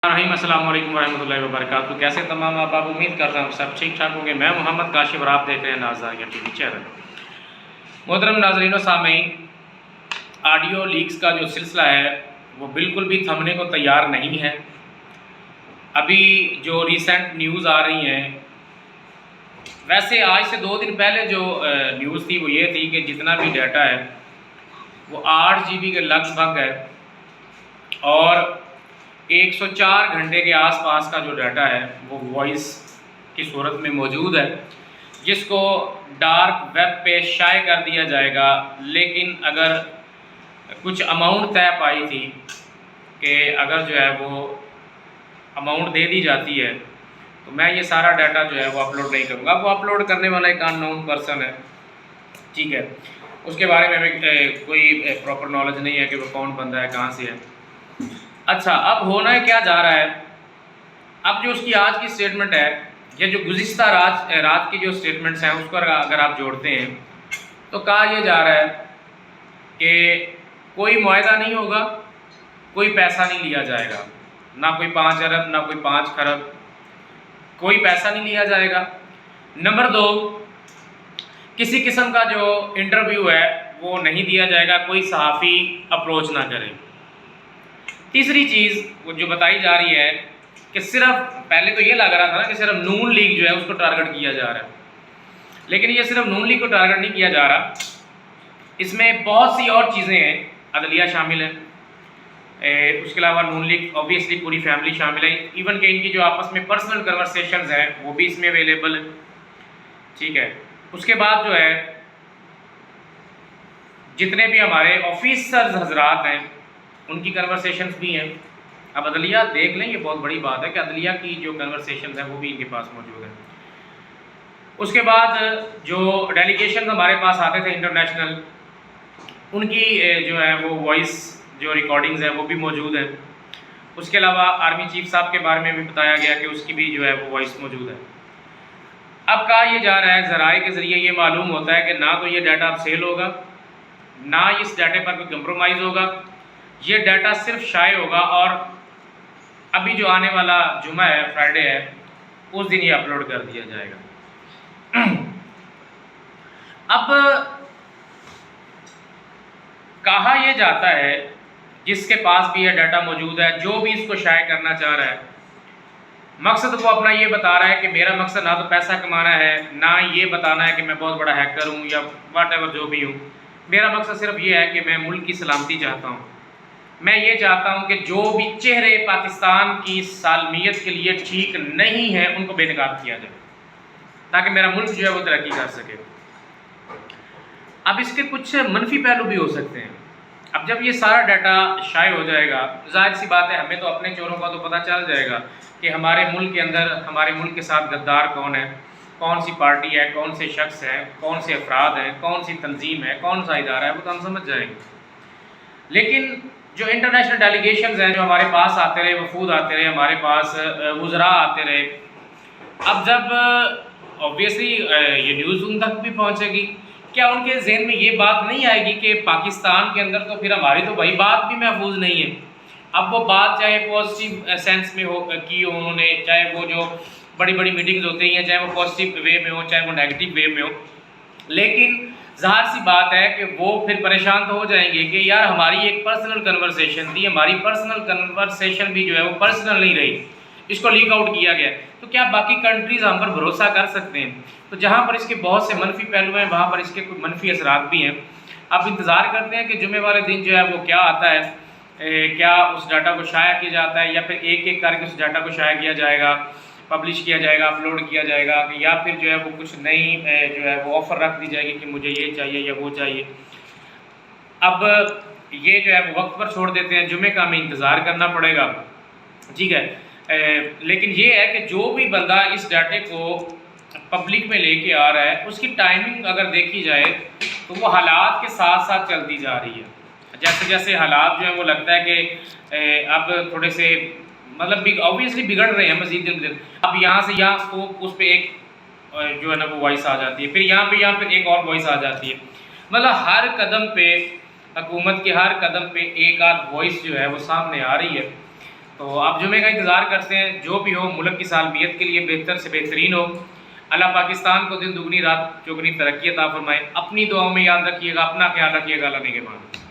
रहीम अस्सलाम वालेकुम रहमतुल्लाहि व बरकातहू। कैसे तमाम आप उम्मीद करता हूँ सब ठीक ठाक होंगे। मैं मोहम्मद काशिफ और आप देख रहे हैं नाज़ारिया टीवी चैनल। मोहतरम नाज़रीन व सामीन, ऑडियो लीक्स का जो सिलसिला है वो बिल्कुल भी थमने को तैयार नहीं है। अभी जो रिसेंट न्यूज़ आ रही हैं, वैसे आज से 2 दिन पहले जो न्यूज़ थी वो ये थी कि जितना भी डाटा है वो 8 GB के लगभग है और 104 घंटे के आसपास का जो डाटा है वो वॉइस की सूरत में मौजूद है, जिसको डार्क वेब पे शाये कर दिया जाएगा। लेकिन अगर कुछ अमाउंट तय पाई थी कि अगर जो है वो अमाउंट दे दी जाती है तो मैं ये सारा डाटा जो है वो अपलोड नहीं करूँगा। वो अपलोड करने वाला एक अननोन पर्सन है, ठीक है। उसके बारे में हमें कोई प्रॉपर नॉलेज नहीं है कि वो कौन बंदा है, कहाँ से है। अच्छा, अब होना क्या जा रहा है, अब जो उसकी आज की स्टेटमेंट है या जो गुज़िश्ता रात की जो स्टेटमेंट्स हैं उसको अगर आप जोड़ते हैं तो कहा यह जा रहा है कि कोई मुआहदा नहीं होगा, कोई पैसा नहीं लिया जाएगा, ना कोई 5 अरब ना कोई 5 खरब, कोई पैसा नहीं लिया जाएगा। नंबर 2, किसी किस्म का जो इंटरव्यू है वो नहीं दिया जाएगा, कोई सहाफ़ी अप्रोच ना करे। तीसरी चीज़ वो जो बताई जा रही है कि सिर्फ पहले तो ये लग रहा था ना कि सिर्फ नून लीग जो है उसको टारगेट किया जा रहा है, लेकिन ये सिर्फ नून लीग को टारगेट नहीं किया जा रहा, इसमें बहुत सी और चीज़ें हैं। अदलिया शामिल है, उसके अलावा नून लीग ऑब्वियसली पूरी फैमिली शामिल है, इवन कि इनकी जो आपस में पर्सनल कन्वर्सेशंस हैं वो भी इसमें अवेलेबल है, ठीक है। उसके बाद जो है जितने भी हमारे ऑफिसर्स हजरात हैं उनकी कन्वर्सेशंस भी हैं। अब अदलिया देख लें, ये बहुत बड़ी बात है कि अदलिया की जो कन्वर्सेशंस हैं वो भी इनके पास मौजूद है। उसके बाद जो डेलीगेशन हमारे पास आते थे इंटरनेशनल, उनकी जो है वो वॉइस जो रिकॉर्डिंग्स हैं वो भी मौजूद हैं। उसके अलावा आर्मी चीफ साहब के बारे में भी बताया गया कि उसकी भी जो है वो वॉइस मौजूद है। अब कहा यह जा रहा है, ज़राए के ज़रिए ये मालूम होता है कि ना तो ये डाटा अब सेल होगा, ना इस डाटे पर कोई कंप्रोमाइज़ होगा, ये डाटा सिर्फ शाये होगा और अभी जो आने वाला जुमा है, फ्राइडे है, उस दिन ये अपलोड कर दिया जाएगा। अब कहा यह जाता है जिसके पास भी यह डाटा मौजूद है, जो भी इसको शाये करना चाह रहा है, मकसद वो अपना ये बता रहा है कि मेरा मकसद ना तो पैसा कमाना है, ना ये बताना है कि मैं बहुत बड़ा हैकर हूँ या व्हाटएवर जो भी हूँ। मेरा मकसद सिर्फ ये है कि मैं मुल्क की सलामती चाहता हूँ। मैं ये चाहता हूँ कि जो भी चेहरे पाकिस्तान की सालमियत के लिए ठीक नहीं है उनको बेनकाब किया जाए, ताकि मेरा मुल्क जो है वो तरक्की कर सके। अब इसके कुछ मनफी पहलू भी हो सकते हैं। अब जब ये सारा डाटा शाये हो जाएगा, जाहिर सी बात है हमें तो अपने चोरों का तो पता चल जाएगा कि हमारे मुल्क के अंदर, हमारे मुल्क के साथ गद्दार कौन है, कौन सी पार्टी है, कौन से शख्स हैं, कौन से अफराद हैं, कौन सी तंजीम है, कौन सा इदारा है, वो तो हम समझ जाएंगे। लेकिन जो इंटरनेशनल डेलीगेशंस हैं जो हमारे पास आते रहे, वफूद आते रहे, हमारे पास वज़रा आते रहे, अब जब ऑब्वियसली ये न्यूज़ उन तक भी पहुंचेगी, क्या उनके जहन में ये बात नहीं आएगी कि पाकिस्तान के अंदर तो फिर हमारी तो भाई बात भी महफूज नहीं है। अब वो बात चाहे पॉजिटिव सेंस में हो की हो उन्होंने, चाहे वो जो बड़ी बड़ी मीटिंग्स होती हैं चाहे वो पॉजिटिव वे में हो चाहे वो नेगेटिव वे में हो, लेकिन ज़ाहिर सी बात है कि वो फिर परेशान तो हो जाएंगे कि यार हमारी एक पर्सनल कन्वर्सेशन थी, हमारी पर्सनल कन्वर्सेशन भी जो है वो पर्सनल नहीं रही, इसको लीक आउट किया गया, तो क्या बाकी कंट्रीज़ हम पर भरोसा कर सकते हैं? तो जहाँ पर इसके बहुत से मनफी पहलू हैं वहाँ पर इसके कुछ मनफी असरात भी हैं। अब इंतज़ार करते हैं कि जुमे वाले दिन जो है वो क्या आता है, क्या उस डाटा को शाया किया जाता है या फिर एक एक करके उस डाटा को शाया किया जाएगा, पब्लिश किया जाएगा, अपलोड किया जाएगा, या फिर जो है वो कुछ नई जो है वो ऑफ़र रख दी जाएगी कि मुझे ये चाहिए या वो चाहिए। अब ये जो है वो वक्त पर छोड़ देते हैं, जुमे का हमें इंतज़ार करना पड़ेगा, ठीक है। लेकिन ये है कि जो भी बंदा इस डाटे को पब्लिक में लेके आ रहा है उसकी टाइमिंग अगर देखी जाए तो वो हालात के साथ साथ चलती जा रही है। जैसे जैसे हालात जो है वो लगता है कि अब थोड़े से मतलब ऑब्वियसली बिगड़ रहे हैं मज़ीद दिन दिन। अब यहाँ से यहाँ तो उस पर एक जो है ना वो वॉइस आ जाती है, फिर यहाँ पे एक और वॉइस आ जाती है। मतलब हर कदम पे हुकूमत के हर कदम पे एक आध वॉइस जो है वो सामने आ रही है। تو آپ جمعے کا انتظار کرتے ہیں، جو بھی ہو ملک کی سالمیت کے لیے بہتر سے بہترین ہو۔ اللہ پاکستان کو دن دگنی رات چوگنی ترقی عطا فرمائے۔ اپنی دعاؤں میں یاد رکھیے گا، اپنا خیال رکھیے گا، اللہ نگہبان۔